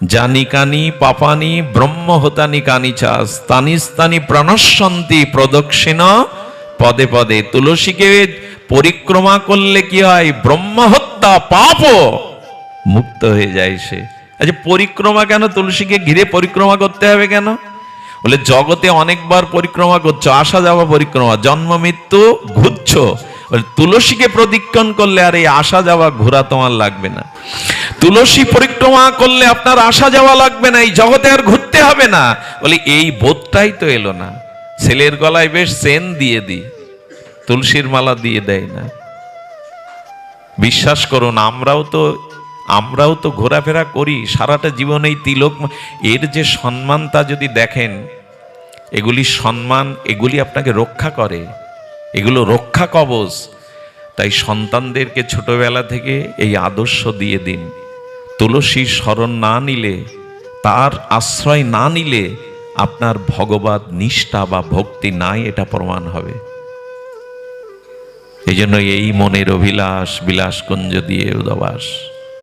জানি কানি পাপানি ব্রহ্ম হতানি কানি চাস তানি স্তানি প্রাণশন্তি প্রদক্ষিণ পদে পদে। তুলসীকে পরিক্রমা করলে কি হয়? ব্রহ্ম হত্যা পাপ মুক্ত হয়ে যায় সে। আচ্ছা, পরিক্রমা কেন? তুলসীকে ঘিরে পরিক্রমা করতে হবে কেন? বলে জগতে অনেকবার পরিক্রমা করছো, আসা যাওয়া পরিক্রমা, জন্ম মৃত্যু ঘুরছো। তুলসীকে প্রদক্ষিণ করলে আর এই আসা যাওয়া ঘোরা তোমার লাগবে না। তুলসী পরিক্রমা করলে আপনার আসা যাওয়া লাগবে না, এই জগতে আর ঘুরতে হবে না। বলি এই বোধটাই তো এলো না। ছেলের গলায় বেশ চেন দিয়ে দিই, তুলসীর মালা দিয়ে দেয় না। বিশ্বাস করুন, আমরাও তো ঘোরাফেরা করি সারাটা জীবন এই তিলক। এর যে সম্মান তা যদি দেখেন, এগুলি সম্মান, এগুলি আপনাকে রক্ষা করে, এগুলো রক্ষা কবচ। তাই সন্তানদেরকে ছোটবেলা থেকে এই আদর্শ দিয়ে দিন। তুলসীর শরণ না নিলে, তার আশ্রয় না নিলে আপনার ভগবত নিষ্ঠা বা ভক্তি নাই, এটা প্রমাণ হবে। এই জন্য এই মনের অভিলাষ বিলাসকুঞ্জ দিয়ে উদাবাস।